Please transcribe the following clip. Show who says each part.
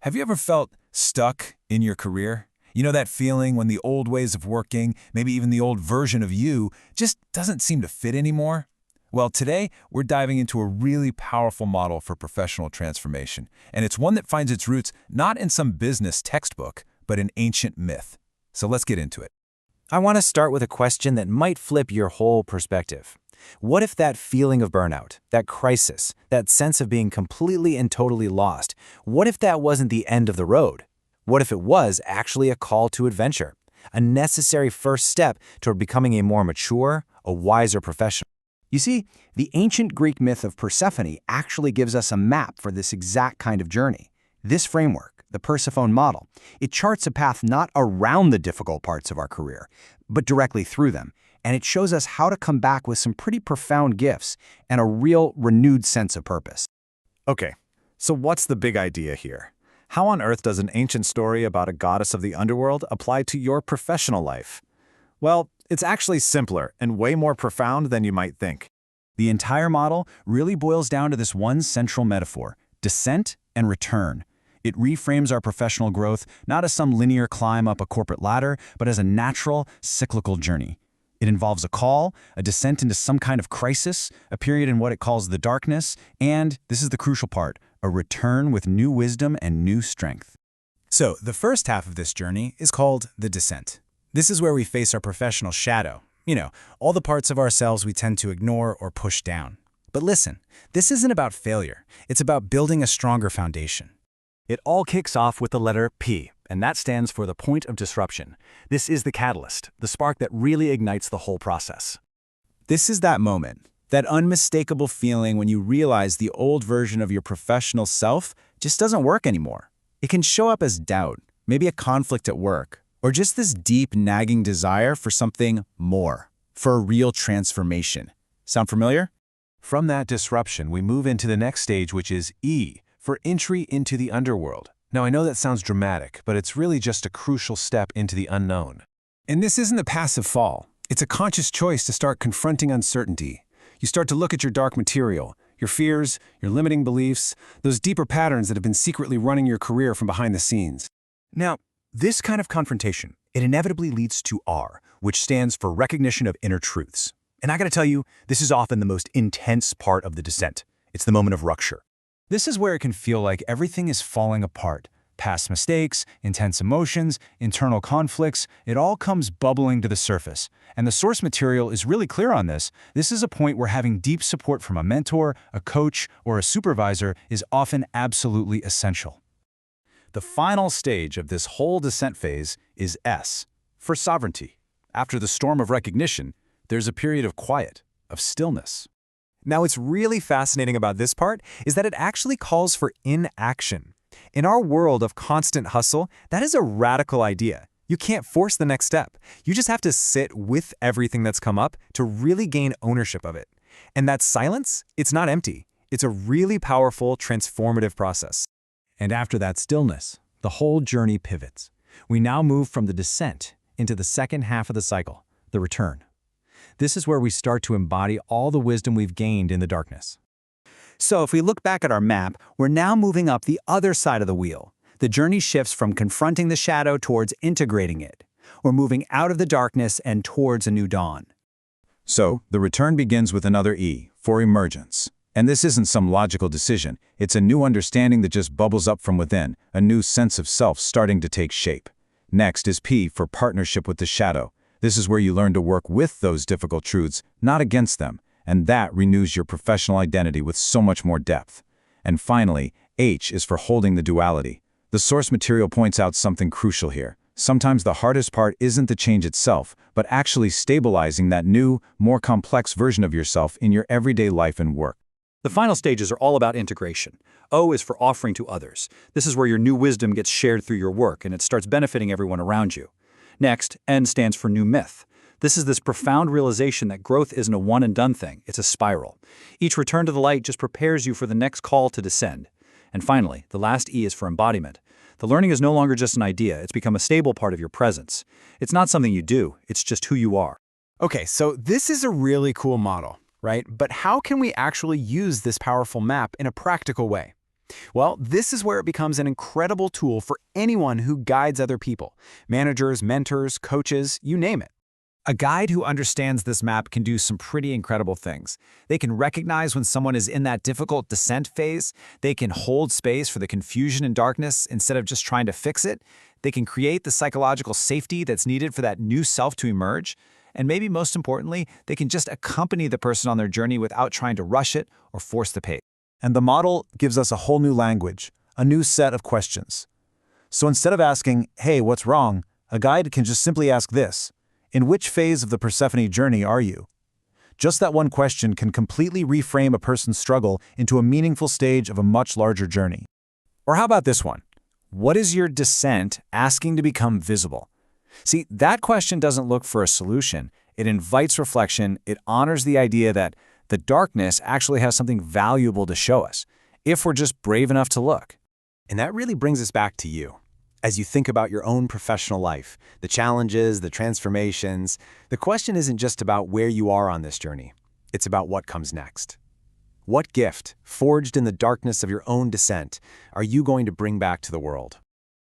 Speaker 1: Have you ever felt stuck in your career? You know that feeling when the old ways of working, maybe even the old version of you, just doesn't seem to fit anymore? Well, today we're diving into a really powerful model for professional transformation, and it's one that finds its roots not in some business textbook, but in ancient myth. So let's get into it.
Speaker 2: I want to start with a question that might flip your whole perspective. What if that feeling of burnout, that crisis, that sense of being completely and totally lost, what if that wasn't the end of the road? What if it was actually a call to adventure, a necessary first step toward becoming a more mature, a wiser professional?
Speaker 3: You see, the ancient Greek myth of Persephone actually gives us a map for this exact kind of journey. This framework, the Persephone model, it charts a path not around the difficult parts of our career, but directly through them. And it shows us how to come back with some pretty profound gifts and a real renewed sense of purpose.
Speaker 4: Okay, so what's the big idea here? How on earth does an ancient story about a goddess of the underworld apply to your professional life? Well, it's actually simpler and way more profound than you might think.
Speaker 3: The entire model really boils down to this one central metaphor: descent and return. It reframes our professional growth not as some linear climb up a corporate ladder, but as a natural, cyclical journey. It involves a call, a descent into some kind of crisis, a period in what it calls the darkness, and, this is the crucial part, a return with new wisdom and new strength.
Speaker 1: So, the first half of this journey is called the descent. This is where we face our professional shadow. All the parts of ourselves we tend to ignore or push down. But listen, this isn't about failure. It's about building a stronger foundation.
Speaker 4: It all kicks off with the letter P, and that stands for the point of disruption. This is the catalyst, the spark that really ignites the whole process.
Speaker 1: This is that moment, that unmistakable feeling when you realize the old version of your professional self just doesn't work anymore. It can show up as doubt, maybe a conflict at work, or just this deep, nagging desire for something more, for a real transformation. Sound familiar?
Speaker 5: From that disruption, we move into the next stage, which is E, for entry into the underworld. Now, I know that sounds dramatic, but it's really just a crucial step into the unknown.
Speaker 6: And this isn't a passive fall. It's a conscious choice to start confronting uncertainty. You start to look at your dark material, your fears, your limiting beliefs, those deeper patterns that have been secretly running your career from behind the scenes.
Speaker 3: Now, this kind of confrontation, it inevitably leads to R, which stands for recognition of inner truths. And I gotta tell you, this is often the most intense part of the descent. It's the moment of rupture. This is where it can feel like everything is falling apart. Past mistakes, intense emotions, internal conflicts, it all comes bubbling to the surface. And the source material is really clear on this. This is a point where having deep support from a mentor, a coach, or a supervisor is often absolutely essential.
Speaker 4: The final stage of this whole descent phase is S, for sovereignty. After the storm of recognition, there's a period of quiet, of stillness.
Speaker 2: Now, what's really fascinating about this part is that it actually calls for inaction. In our world of constant hustle, that is a radical idea. You can't force the next step. You just have to sit with everything that's come up to really gain ownership of it. And that silence, it's not empty. It's a really powerful, transformative process.
Speaker 3: And after that stillness, the whole journey pivots. We now move from the descent into the second half of the cycle, the return. This is where we start to embody all the wisdom we've gained in the darkness.
Speaker 7: So if we look back at our map, we're now moving up the other side of the wheel. The journey shifts from confronting the shadow towards integrating it. We're moving out of the darkness and towards a new dawn.
Speaker 1: So, the return begins with another E, for emergence. And this isn't some logical decision. It's a new understanding that just bubbles up from within, a new sense of self starting to take shape. Next is P, for partnership with the shadow. This is where you learn to work with those difficult truths, not against them, and that renews your professional identity with so much more depth. And finally, H is for holding the duality. The source material points out something crucial here. Sometimes the hardest part isn't the change itself, but actually stabilizing that new, more complex version of yourself in your everyday life and work.
Speaker 8: The final stages are all about integration. O is for offering to others. This is where your new wisdom gets shared through your work and it starts benefiting everyone around you. Next, N stands for new myth. This is this profound realization that growth isn't a one-and-done thing, it's a spiral. Each return to the light just prepares you for the next call to descend. And finally, the last E is for embodiment. The learning is no longer just an idea, it's become a stable part of your presence. It's not something you do, it's just who you are.
Speaker 2: Okay, so this is a really cool model, right? But how can we actually use this powerful map in a practical way? Well, this is where it becomes an incredible tool for anyone who guides other people. Managers, mentors, coaches, you name it.
Speaker 3: A guide who understands this map can do some pretty incredible things. They can recognize when someone is in that difficult descent phase. They can hold space for the confusion and darkness instead of just trying to fix it. They can create the psychological safety that's needed for that new self to emerge. And maybe most importantly, they can just accompany the person on their journey without trying to rush it or force the pace.
Speaker 1: And the model gives us a whole new language, a new set of questions. So instead of asking, hey, what's wrong, a guide can just simply ask this: in which phase of the Persephone journey are you? Just that one question can completely reframe a person's struggle into a meaningful stage of a much larger journey.
Speaker 3: Or how about this one? What is your descent asking to become visible? See, that question doesn't look for a solution. It invites reflection. It honors the idea that the darkness actually has something valuable to show us, if we're just brave enough to look.
Speaker 5: And that really brings us back to you. As you think about your own professional life, the challenges, the transformations, the question isn't just about where you are on this journey. It's about what comes next. What gift, forged in the darkness of your own descent, are you going to bring back to the world?